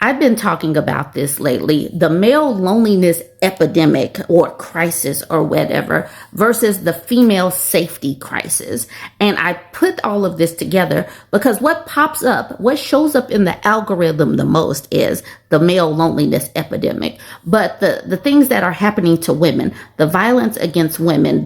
I've been talking about this lately, the male loneliness epidemic or crisis or whatever versus the female safety crisis. And I put all of this together because what pops up, what shows up in the algorithm the most is the male loneliness epidemic. But the things that are happening to women, the violence against women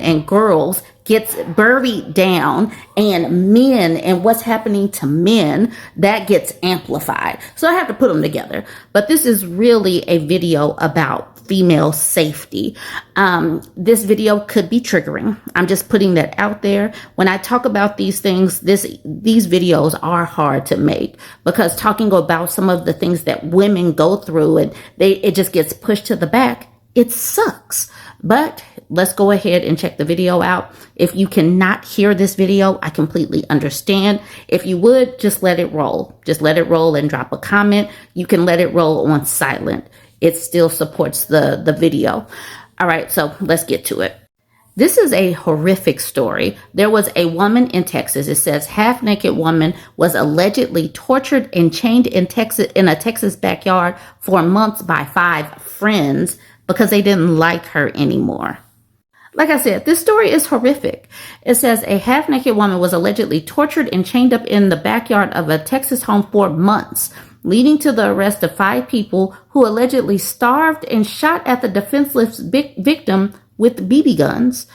and girls gets buried down, and men and what's happening to men, that gets amplified. So I have to put them together. But this is really a video about female safety. This video could be triggering. I'm just putting that out there. When I talk about these things, these videos are hard to make because talking about some of the things that women go through and it just gets pushed to the back. It sucks. But let's go ahead and check the video out. If you cannot hear this video, I completely understand. If you would, just let it roll. Just let it roll and drop a comment. You can let it roll on silent. It still supports the video. All right, so let's get to it. This is a horrific story. There was a woman in Texas. It says half-naked woman was allegedly tortured and chained in a Texas backyard for months by 5 friends because they didn't like her anymore. Like I said, this story is horrific. It says a half-naked woman was allegedly tortured and chained up in the backyard of a Texas home for months, leading to the arrest of 5 people who allegedly starved and shot at the defenseless victim with BB guns.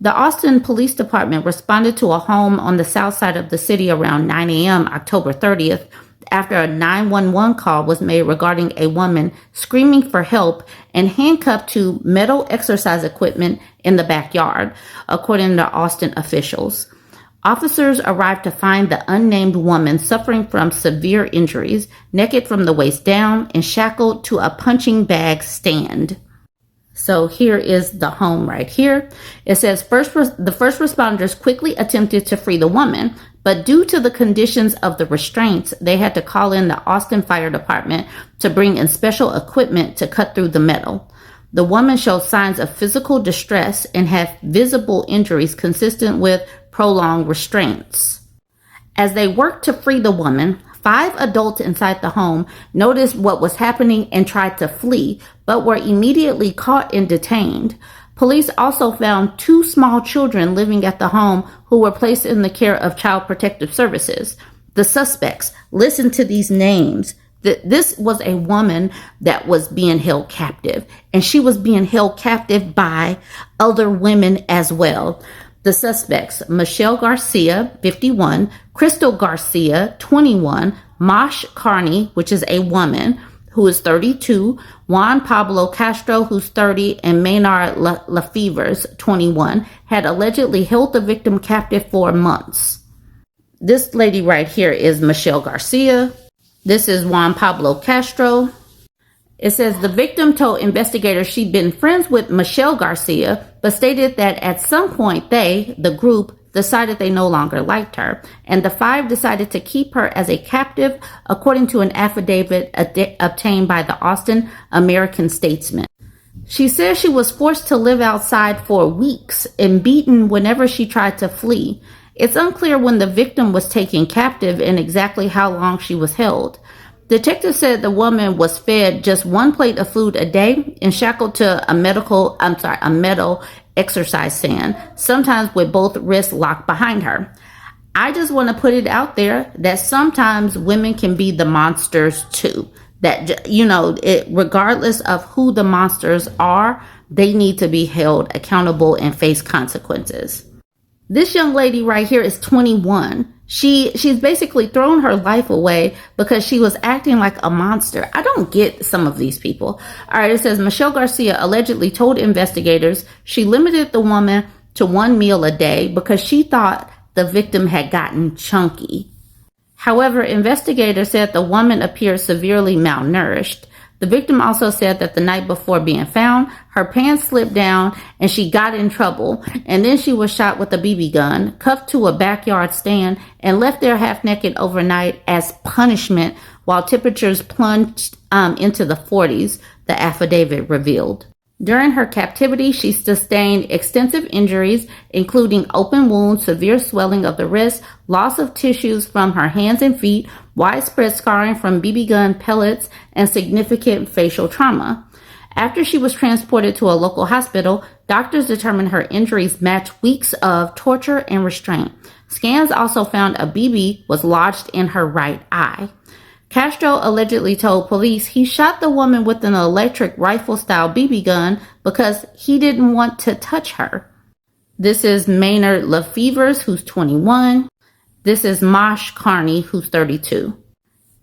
The Austin Police Department responded to a home on the south side of the city around 9 a.m. October 30th after a 911 call was made regarding a woman screaming for help and handcuffed to metal exercise equipment in the backyard, according to Austin officials. Officers arrived to find the unnamed woman suffering from severe injuries, naked from the waist down and shackled to a punching bag stand. So here is the home right here. It says the first responders quickly attempted to free the woman, but due to the conditions of the restraints, they had to call in the Austin Fire Department to bring in special equipment to cut through the metal. The woman showed signs of physical distress and had visible injuries consistent with prolonged restraints. As they worked to free the woman, 5 adults inside the home noticed what was happening and tried to flee, but were immediately caught and detained. Police also found 2 small children living at the home who were placed in the care of Child Protective Services. The suspects, listen to these names. This was a woman that was being held captive, and she was being held captive by other women as well. The suspects, Michelle Garcia, 51, Crystal Garcia, 21, Mosh Carney, which is a woman, who is 32, Juan Pablo Castro, who's 30, and Maynard Lefevers, 21, had allegedly held the victim captive for months. This lady right here is Michelle Garcia. This is Juan Pablo Castro. It says the victim told investigators she'd been friends with Michelle Garcia, but stated that at some point they, the group, decided they no longer liked her, and the 5 decided to keep her as a captive, according to an affidavit obtained by the Austin American-Statesman. She says she was forced to live outside for weeks and beaten whenever she tried to flee. It's unclear when the victim was taken captive and exactly how long she was held. Detectives said the woman was fed just 1 plate of food a day and shackled to a metal exercise stand, sometimes with both wrists locked behind her. I just want to put it out there that sometimes women can be the monsters too. That, regardless of who the monsters are, they need to be held accountable and face consequences. This young lady right here is 21. She's basically thrown her life away because she was acting like a monster. I don't get some of these people. All right, it says Michelle Garcia allegedly told investigators she limited the woman to 1 meal a day because she thought the victim had gotten chunky. However, investigators said the woman appeared severely malnourished. The victim also said that the night before being found, her pants slipped down and she got in trouble, and then she was shot with a BB gun, cuffed to a backyard stand, and left there half naked overnight as punishment while temperatures plunged into the 40s, the affidavit revealed. During her captivity, she sustained extensive injuries, including open wounds, severe swelling of the wrist, loss of tissues from her hands and feet, widespread scarring from BB gun pellets, and significant facial trauma. After she was transported to a local hospital, doctors determined her injuries matched weeks of torture and restraint. Scans also found a BB was lodged in her right eye. Castro allegedly told police he shot the woman with an electric rifle-style BB gun because he didn't want to touch her. This is Maynard Lefevers, who's 21. This is Mosh Carney, who's 32.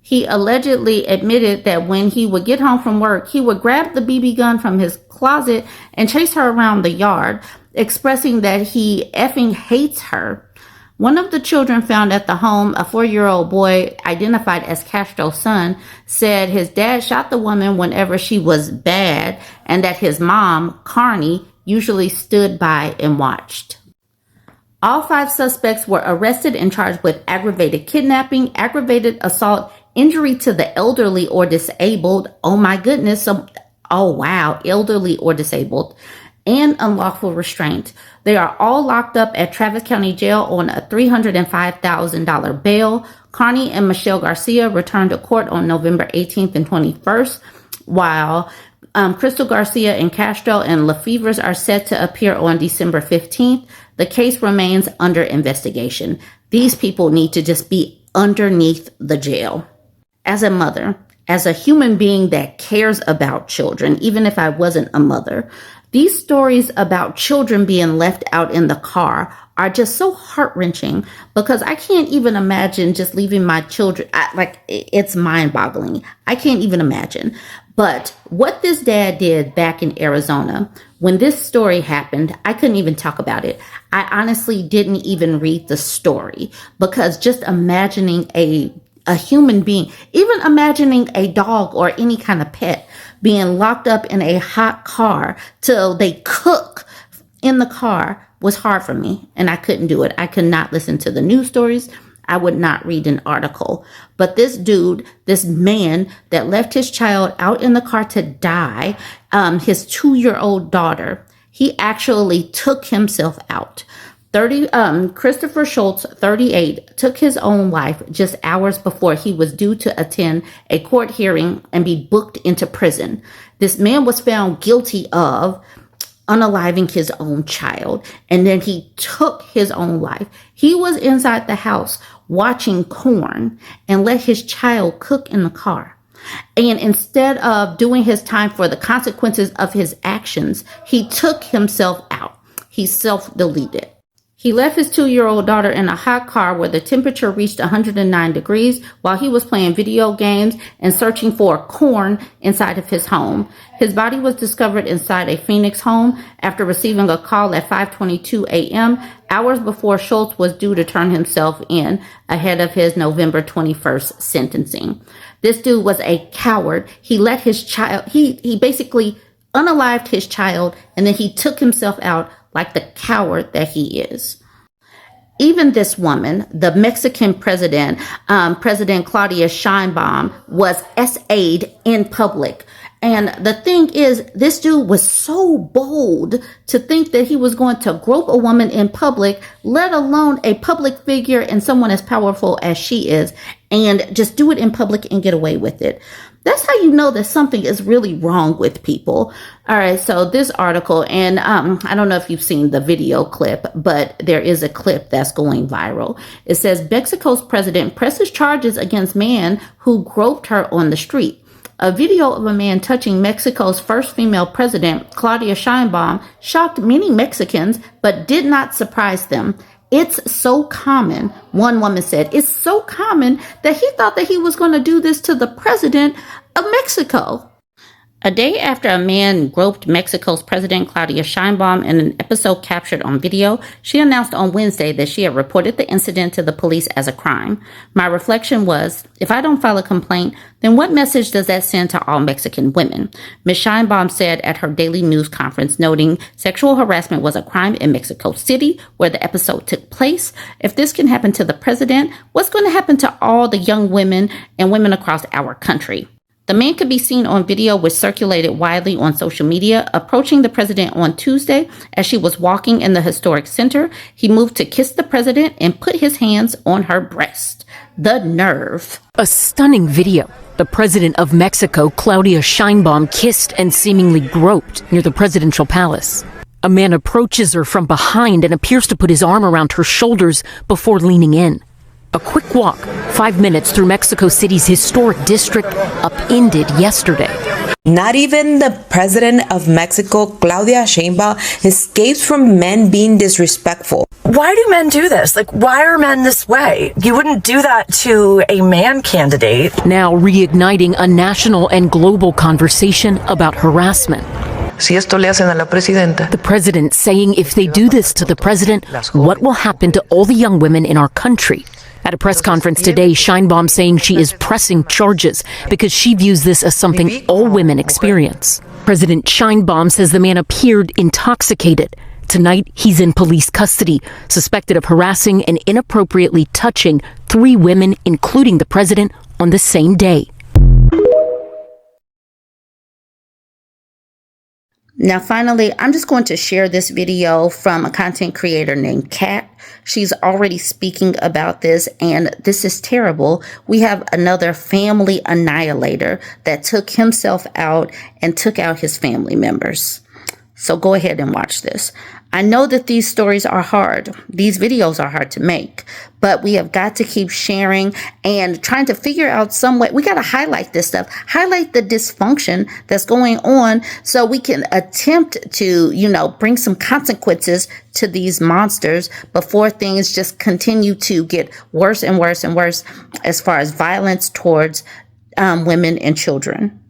He allegedly admitted that when he would get home from work, he would grab the BB gun from his closet and chase her around the yard, expressing that he effing hates her. One of the children found at the home, a 4-year-old boy identified as Castro's son, said his dad shot the woman whenever she was bad and that his mom, Carney, usually stood by and watched. All 5 suspects were arrested and charged with aggravated kidnapping, aggravated assault, injury to the elderly or disabled. Oh my goodness. Elderly or disabled, and unlawful restraint. They are all locked up at Travis County Jail on a $305,000 bail. Carney and Michelle Garcia returned to court on November 18th and 21st, while Crystal Garcia and Castro and Lefevers are set to appear on December 15th. The case remains under investigation. These people need to just be underneath the jail. As a mother, as a human being that cares about children, even if I wasn't a mother, these stories about children being left out in the car are just so heart-wrenching because I can't even imagine just leaving my children. It's mind-boggling. I can't even imagine. But what this dad did back in Arizona, when this story happened, I couldn't even talk about it. I honestly didn't even read the story because just imagining a human being, even imagining a dog or any kind of pet being locked up in a hot car till they cook in the car was hard for me, and I couldn't do it. I could not listen to the news stories. I would not read an article. But this dude, this man that left his child out in the car to die, his 2-year-old daughter, he actually took himself out. Christopher Schultz, 38, took his own life just hours before he was due to attend a court hearing and be booked into prison. This man was found guilty of unaliving his own child, and then he took his own life. He was inside the house watching corn and let his child cook in the car. And instead of doing his time for the consequences of his actions, he took himself out. He self-deleted. He left his 2-year-old daughter in a hot car where the temperature reached 109 degrees while he was playing video games and searching for corn inside of his home. His body was discovered inside a Phoenix home after receiving a call at 5:22 a.m., hours before Schultz was due to turn himself in ahead of his November 21st sentencing. This dude was a coward. He let his child, he basically unalived his child, and then he took himself out like the coward that he is. Even this woman, the Mexican president, President Claudia Sheinbaum, was SA'd in public. And the thing is, this dude was so bold to think that he was going to grope a woman in public, let alone a public figure and someone as powerful as she is, and just do it in public and get away with it. That's how you know that something is really wrong with people. All right, so this article, and I don't know if you've seen the video clip, but there is a clip that's going viral. It says, Mexico's president presses charges against man who groped her on the street. A video of a man touching Mexico's first female president, Claudia Sheinbaum, shocked many Mexicans, but did not surprise them. It's so common, one woman said, it's so common that he thought that he was going to do this to the president of Mexico. A day after a man groped Mexico's President Claudia Sheinbaum in an episode captured on video, she announced on Wednesday that she had reported the incident to the police as a crime. My reflection was, if I don't file a complaint, then what message does that send to all Mexican women? Ms. Sheinbaum said at her daily news conference, noting sexual harassment was a crime in Mexico City, where the episode took place. If this can happen to the president, what's going to happen to all the young women and women across our country? The man could be seen on video, which circulated widely on social media, approaching the president on Tuesday as she was walking in the historic center. He moved to kiss the president and put his hands on her breast. The nerve. A stunning video. The president of Mexico, Claudia Sheinbaum, kissed and seemingly groped near the presidential palace. A man approaches her from behind and appears to put his arm around her shoulders before leaning in. A quick walk, 5 minutes through Mexico City's historic district, upended yesterday. Not even the president of Mexico, Claudia Sheinbaum, escapes from men being disrespectful. Why do men do this? Like, why are men this way? You wouldn't do that to a man candidate. Now reigniting a national and global conversation about harassment. Si esto le hacen a la presidenta. The president saying if they do this to the president, what will happen to all the young women in our country? At a press conference today, Sheinbaum saying she is pressing charges because she views this as something all women experience. President Sheinbaum says the man appeared intoxicated. Tonight, he's in police custody, suspected of harassing and inappropriately touching 3 women, including the president, on the same day. Now, finally, I'm just going to share this video from a content creator named Kat. She's already speaking about this, and this is terrible. We have another family annihilator that took himself out and took out his family members. So go ahead and watch this. I know that these stories are hard. These videos are hard to make, but we have got to keep sharing and trying to figure out some way. We got to highlight this stuff, highlight the dysfunction that's going on so we can attempt to, bring some consequences to these monsters before things just continue to get worse and worse and worse as far as violence towards women and children.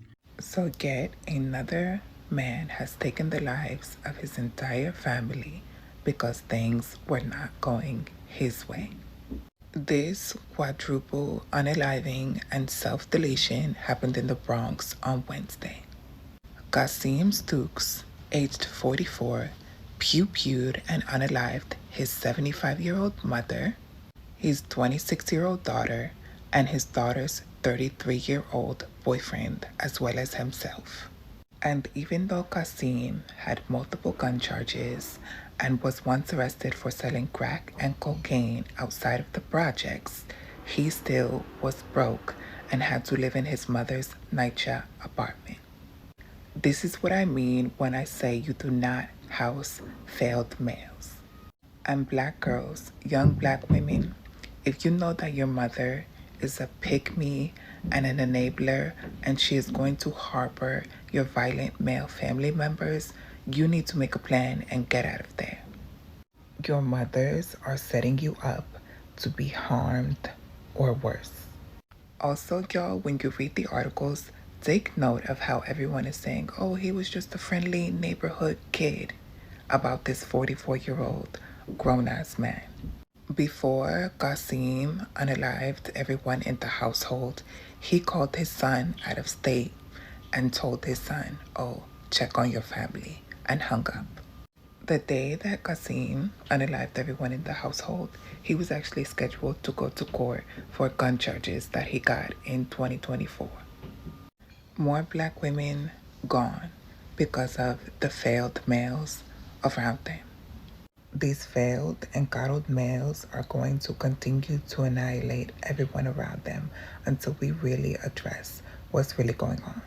So yet another man has taken the lives of his entire family because things were not going his way. This quadruple unaliving and self-deletion happened in the Bronx on Wednesday. Qasim Stokes, aged 44, pew-pewed and unalived his 75-year-old mother, his 26-year-old daughter, and his daughter's 33-year-old boyfriend, as well as himself. And even though Qasim had multiple gun charges and was once arrested for selling crack and cocaine outside of the projects, he still was broke and had to live in his mother's NYCHA apartment. This is what I mean when I say you do not house failed males. And black girls, young black women, if you know that your mother is a pick-me and an enabler and she is going to harbor your violent male family members, you need to make a plan and get out of there. Your mothers are setting you up to be harmed or worse. Also, y'all, when you read the articles, take note of how everyone is saying, oh, he was just a friendly neighborhood kid about this 44-year-old grown-ass man. Before Qasim unalived everyone in the household, he called his son out of state and told his son, oh, check on your family, and hung up. The day that Qasim unalived everyone in the household, he was actually scheduled to go to court for gun charges that he got in 2024. More black women gone because of the failed males around them. These failed and coddled males are going to continue to annihilate everyone around them until we really address what's really going on.